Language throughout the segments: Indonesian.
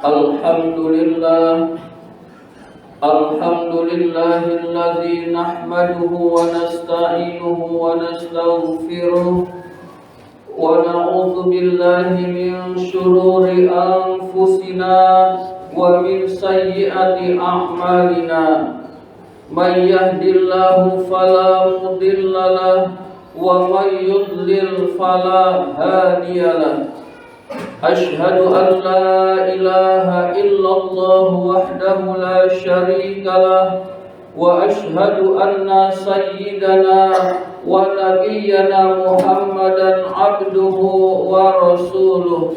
Alhamdulillah, alhamdulillahilladzi nahmaduhu wa nasta'inuhu wa nastaghfiruh wa na'udzu billahi min shururi anfusina wa min sayyiati a'malina. Man yahdihillahu fala mudilla lahu wa man yudlil fala hadiya lahu. Ashhadu an la ilaha illallah wahdahu la syarika lah wa ashhadu anna sayyidana wa nabiyyana Muhammadan abduhu wa rasuluh.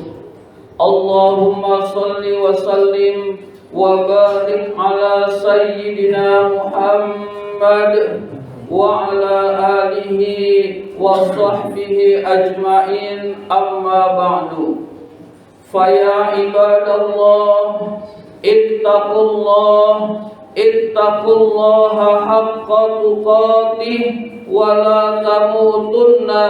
Allahumma salli wa sallim wa barik ala sayyidina Muhammad wa ala alihi wa sahbihi ajma'in, amma ba'du. Faya ibadallah, ittaqullaha haqqa tuqatih wa la tamutunna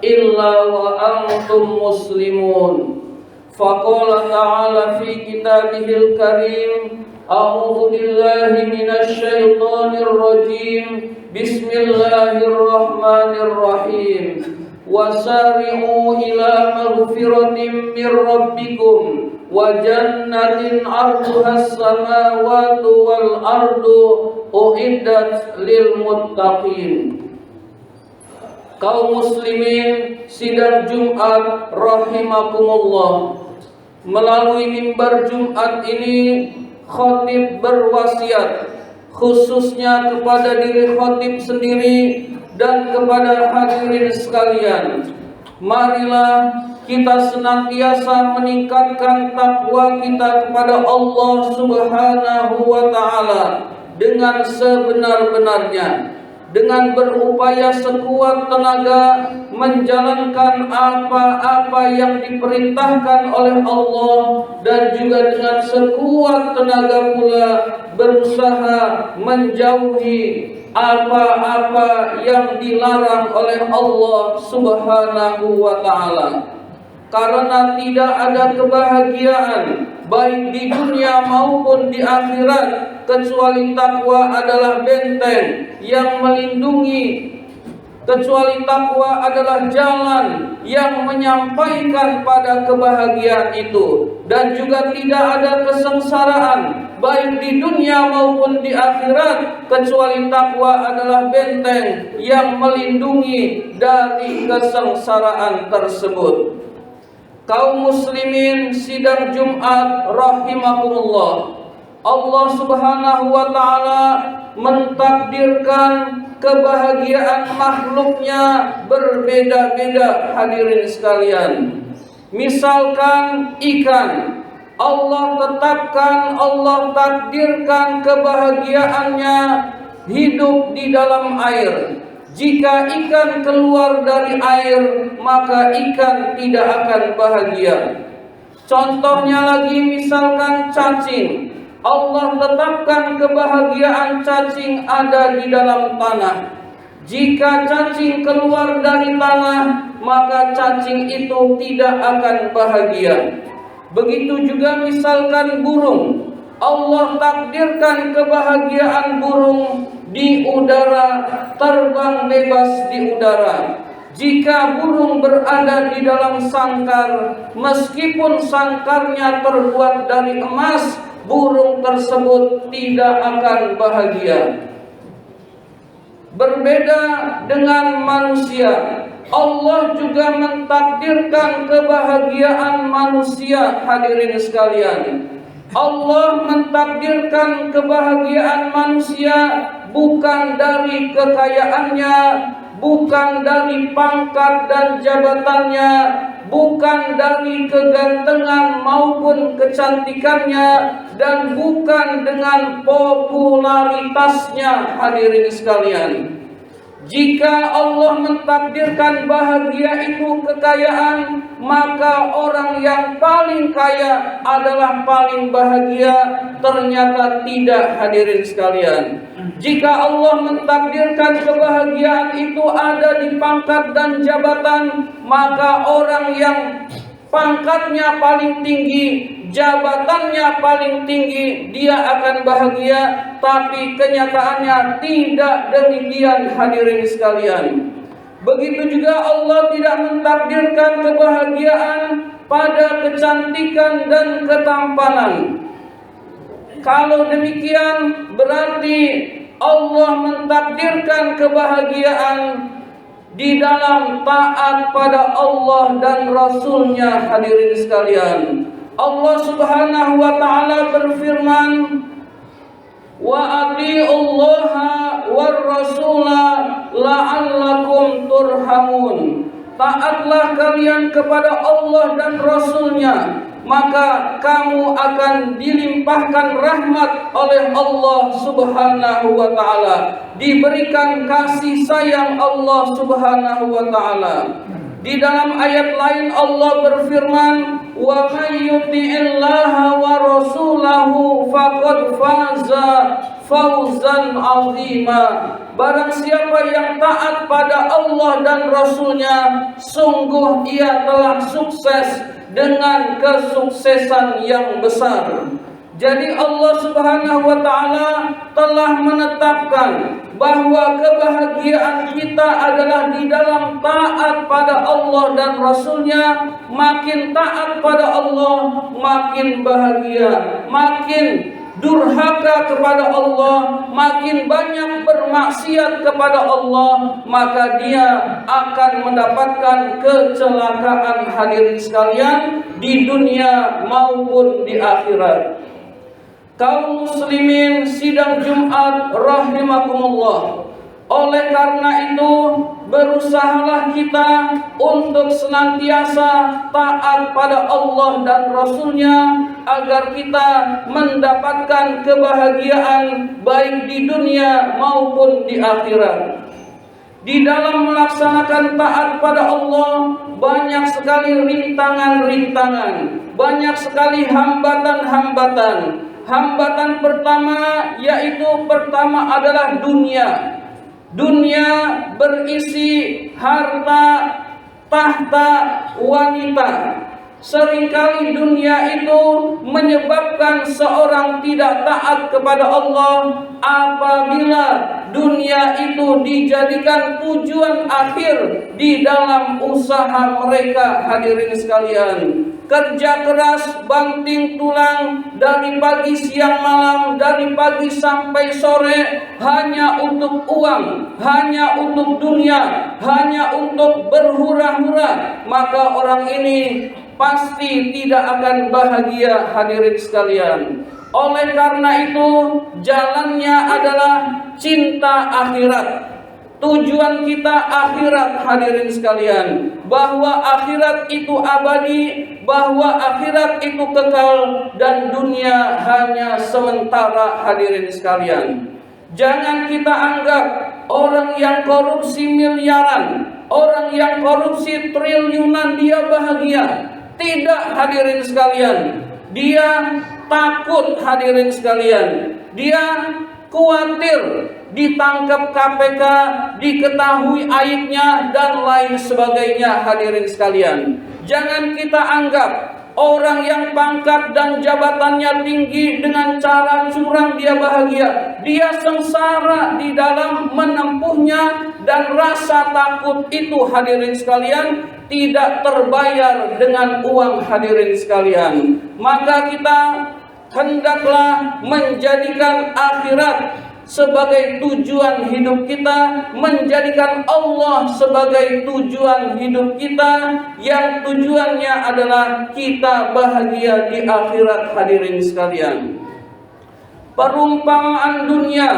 illa wa antum muslimun. Faqala ta'ala fi kitabihil karim, a'udzu billahi minasy syaithanir rajim. Bismillahirrahmanirrahim. Wasari'u ila maghfiratin min rabbikum wa jannatin 'arduhas samawati wal ardu uiddat lil muttaqin. Kaum muslimin sidang Jumat rahimakumullah. Melalui mimbar Jumat ini khatib berwasiat khususnya kepada diri khatib sendiri dan kepada hadirin sekalian. Marilah kita senantiasa meningkatkan takwa kita kepada Allah Subhanahu wa ta'ala dengan sebenar-benarnya, dengan berupaya sekuat tenaga menjalankan apa-apa yang diperintahkan oleh Allah, dan juga dengan sekuat tenaga pula berusaha menjauhi apa-apa yang dilarang oleh Allah Subhanahu wa ta'ala. Karena tidak ada kebahagiaan baik di dunia maupun di akhirat kecuali takwa adalah benteng yang melindungi, kecuali takwa adalah jalan yang menyampaikan pada kebahagiaan itu, dan juga tidak ada kesengsaraan baik di dunia maupun di akhirat kecuali takwa adalah benteng yang melindungi dari kesengsaraan tersebut. Kaum muslimin sidang Jumat rahimakumullah, Allah Subhanahu wa ta'ala mentakdirkan kebahagiaan makhluknya berbeda-beda, hadirin sekalian. Misalkan ikan, Allah tetapkan, Allah takdirkan kebahagiaannya hidup di dalam air. Jika ikan keluar dari air, maka ikan tidak akan bahagia. Contohnya lagi, misalkan cacing, Allah tetapkan kebahagiaan cacing ada di dalam tanah. Jika cacing keluar dari tanah, maka cacing itu tidak akan bahagia. Begitu juga misalkan burung, Allah takdirkan kebahagiaan burung di udara, terbang bebas di udara. Jika burung berada di dalam sangkar, meskipun sangkarnya terbuat dari emas, burung tersebut tidak akan bahagia. Berbeda dengan manusia, Allah juga mentakdirkan kebahagiaan manusia, hadirin sekalian. Allah mentakdirkan kebahagiaan manusia bukan dari kekayaannya, bukan dari pangkat dan jabatannya, bukan dari kegantengan maupun kecantikannya, dan bukan dengan popularitasnya, hadirin sekalian. Jika Allah mentakdirkan bahagia itu kekayaan, maka orang yang paling kaya adalah paling bahagia. Ternyata tidak, hadirin sekalian. Jika Allah mentakdirkan kebahagiaan itu ada di pangkat dan jabatan, maka orang yang pangkatnya paling tinggi jabatannya paling tinggi, dia akan bahagia, tapi kenyataannya tidak demikian hadirin sekalian. Begitu juga Allah tidak mentakdirkan kebahagiaan pada kecantikan dan ketampanan. Kalau demikian berarti Allah mentakdirkan kebahagiaan di dalam taat pada Allah dan Rasul-Nya hadirin sekalian. Allah Subhanahu wa taala berfirman, wa atiullaha war rasula la'allakum turhamun. Taatlah kalian kepada Allah dan Rasul-Nya, maka kamu akan dilimpahkan rahmat oleh Allah Subhanahu wa taala, diberikan kasih sayang Allah Subhanahu wa taala. Di dalam ayat lain Allah berfirman, wa may yuti'illaha wa rasulahu faqad faza fawzan 'azima. Barang siapa yang taat pada Allah dan Rasul-Nya, sungguh ia telah sukses dengan kesuksesan yang besar. Jadi Allah Subhanahu wa taala telah menetapkan bahwa kebahagiaan kita adalah di dalam taat pada Allah dan Rasul-Nya. Makin taat pada Allah, makin bahagia. Makin durhaka kepada Allah, makin banyak bermaksiat kepada Allah, maka dia akan mendapatkan kecelakaan hadirin sekalian di dunia maupun di akhirat. Kaum muslimin sidang Jumat rahimakumullah. Oleh karena itu, berusahalah kita untuk senantiasa taat pada Allah dan Rasul-Nya agar kita mendapatkan kebahagiaan baik di dunia maupun di akhirat. Di dalam melaksanakan taat pada Allah, banyak sekali rintangan-rintangan, banyak sekali hambatan-hambatan. Hambatan pertama adalah dunia. Dunia berisi harta, tahta, wanita. Seringkali dunia itu menyebabkan seorang tidak taat kepada Allah apabila dunia itu dijadikan tujuan akhir di dalam usaha mereka hadirin sekalian. Kerja keras, banting tulang dari pagi siang malam, dari pagi sampai sore hanya untuk uang, hanya untuk dunia, hanya untuk berhura-hura, maka orang ini pasti tidak akan bahagia hadirin sekalian. Oleh karena itu, jalannya adalah cinta akhirat. Tujuan kita akhirat hadirin sekalian, bahwa akhirat itu abadi, bahwa akhirat itu kekal, dan dunia hanya sementara hadirin sekalian. Jangan kita anggap orang yang korupsi miliaran, orang yang korupsi triliunan dia bahagia. Tidak hadirin sekalian, dia takut hadirin sekalian, dia khawatir ditangkap KPK, diketahui aibnya dan lain sebagainya hadirin sekalian. Jangan kita anggap orang yang pangkat dan jabatannya tinggi dengan cara curang dia bahagia. Dia sengsara di dalam menempuhnya, dan rasa takut itu hadirin sekalian tidak terbayar dengan uang hadirin sekalian. Maka kita hendaklah menjadikan akhirat sebagai tujuan hidup kita, menjadikan Allah sebagai tujuan hidup kita, yang tujuannya adalah kita bahagia di akhirat hadirin sekalian. Perumpamaan dunia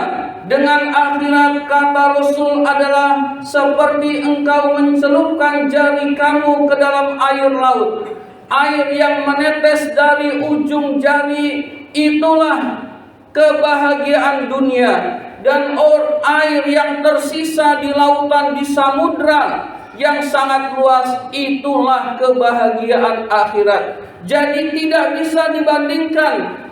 dengan akhirat, kata Rasul, adalah seperti engkau mencelupkan jari kamu ke dalam air laut. Air yang menetes dari ujung jari, itulah kebahagiaan dunia. Dan air yang tersisa di lautan, di samudra yang sangat luas, itulah kebahagiaan akhirat. Jadi tidak bisa dibandingkan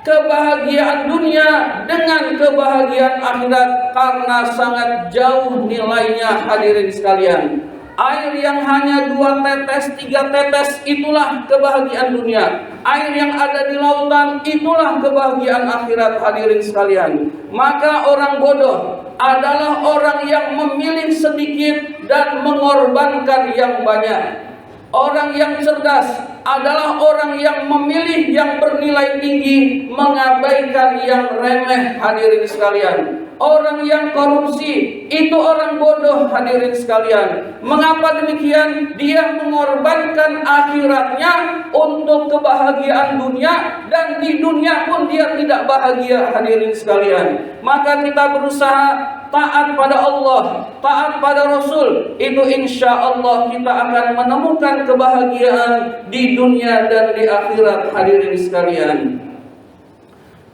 kebahagiaan dunia dengan kebahagiaan akhirat, karena sangat jauh nilainya hadirin sekalian. Air yang hanya 2 tetes, 3 tetes, itulah kebahagiaan dunia. Air yang ada di lautan, itulah kebahagiaan akhirat, hadirin sekalian. Maka orang bodoh adalah orang yang memilih sedikit dan mengorbankan yang banyak. Orang yang cerdas adalah orang yang memilih yang bernilai tinggi, mengabaikan yang remeh, hadirin sekalian. Orang yang korupsi itu orang bodoh, hadirin sekalian. Mengapa demikian? Dia mengorbankan akhiratnya untuk kebahagiaan dunia, dan di dunia pun dia tidak bahagia, hadirin sekalian. Maka kita berusaha taat pada Allah, taat pada Rasul. Itu insya Allah kita akan menemukan kebahagiaan di dunia dan di akhirat, hadirin sekalian.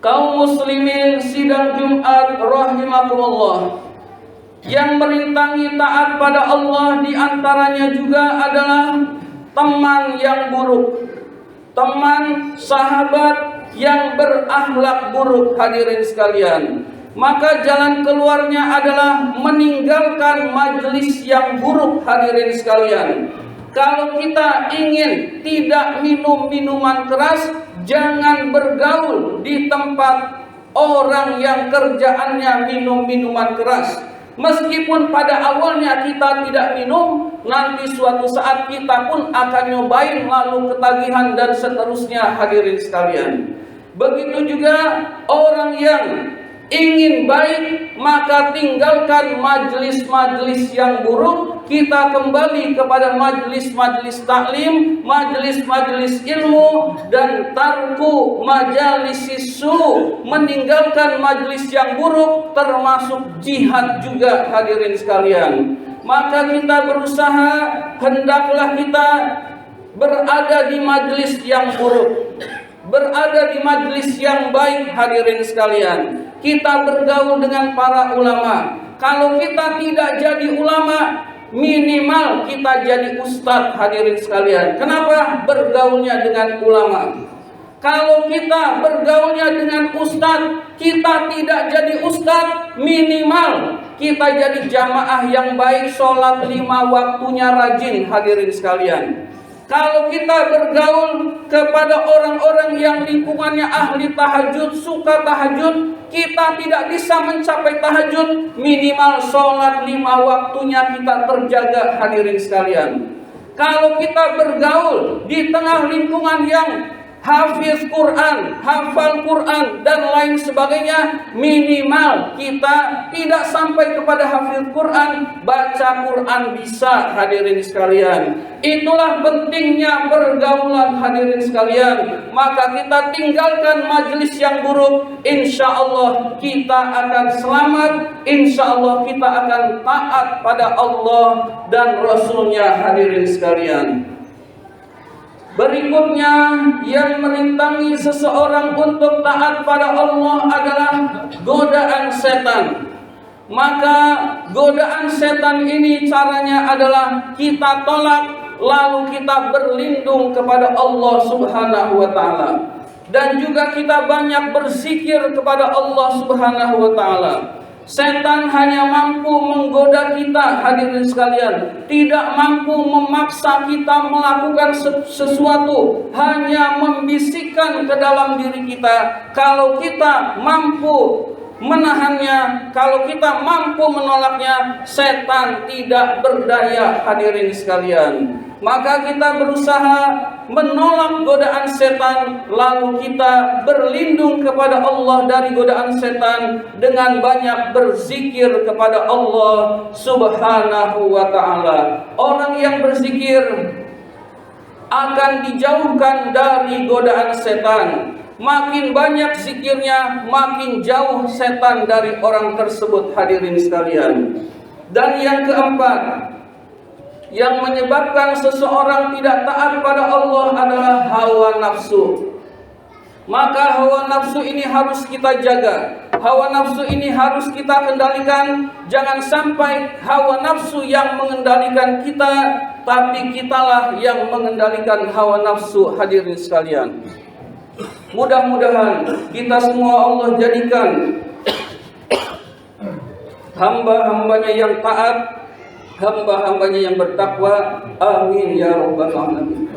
Kaum muslimin sidang Jumat rahimakumullah, yang merintangi taat pada Allah diantaranya juga adalah teman yang buruk, teman sahabat yang berakhlak buruk, hadirin sekalian. Maka jalan keluarnya adalah meninggalkan majelis yang buruk, hadirin sekalian. Kalau kita ingin tidak minum minuman keras, jangan bergaul di tempat orang yang kerjaannya minum minuman keras. Meskipun pada awalnya kita tidak minum, nanti suatu saat kita pun akan nyobain, lalu ketagihan dan seterusnya, hadirin sekalian. Begitu juga orang yang ingin baik, maka tinggalkan majelis-majelis yang buruk. Kita kembali kepada majelis-majelis taklim, majelis-majelis ilmu, dan tarku majalis su, meninggalkan majelis yang buruk, termasuk jihad juga, hadirin sekalian. Maka kita berusaha, hendaklah kita berada di majelis yang buruk, berada di majelis yang baik, hadirin sekalian. Kita bergaul dengan para ulama. Kalau kita tidak jadi ulama, minimal kita jadi ustadz, hadirin sekalian. Kenapa? Bergaulnya dengan ulama. Kalau kita bergaulnya dengan ustadz, kita tidak jadi ustadz, minimal kita jadi jamaah yang baik, sholat 5 waktunya rajin, hadirin sekalian. Kalau kita bergaul kepada orang-orang yang lingkungannya ahli tahajud, suka tahajud, kita tidak bisa mencapai tahajud, minimal sholat 5 waktunya kita terjaga, hadirin sekalian. Kalau kita bergaul di tengah lingkungan yang hafiz Quran, hafal Quran, dan lain sebagainya, minimal kita tidak sampai kepada hafiz Quran, baca Quran bisa, hadirin sekalian. Itulah pentingnya pergaulan, hadirin sekalian. Maka kita tinggalkan majelis yang buruk, insya Allah kita akan selamat, insya Allah kita akan taat pada Allah dan Rasulnya, hadirin sekalian. Berikutnya, yang merintangi seseorang untuk taat pada Allah adalah godaan setan. Maka godaan setan ini caranya adalah kita tolak, lalu kita berlindung kepada Allah Subhanahu wa taala. Dan juga kita banyak berzikir kepada Allah Subhanahu wa taala. Setan hanya mampu menggoda kita, hadirin sekalian, tidak mampu memaksa kita melakukan sesuatu, hanya membisikkan ke dalam diri kita. Kalau kita mampu menahannya, kalau kita mampu menolaknya, setan tidak berdaya, hadirin sekalian. Maka kita berusaha menolak godaan setan, lalu kita berlindung kepada Allah dari godaan setan dengan banyak berzikir kepada Allah Subhanahu wa taala. Orang yang berzikir akan dijauhkan dari godaan setan. Makin banyak zikirnya, makin jauh setan dari orang tersebut, hadirin sekalian. Dan yang keempat, yang menyebabkan seseorang tidak taat pada Allah adalah hawa nafsu. Maka hawa nafsu ini harus kita jaga. Hawa nafsu ini harus kita kendalikan. Jangan sampai hawa nafsu yang mengendalikan kita, tapi kitalah yang mengendalikan hawa nafsu, hadirin sekalian. Mudah-mudahan kita semua Allah jadikan hamba-hambanya yang taat, hamba-hambanya yang bertakwa. Amin ya rabbal alamin.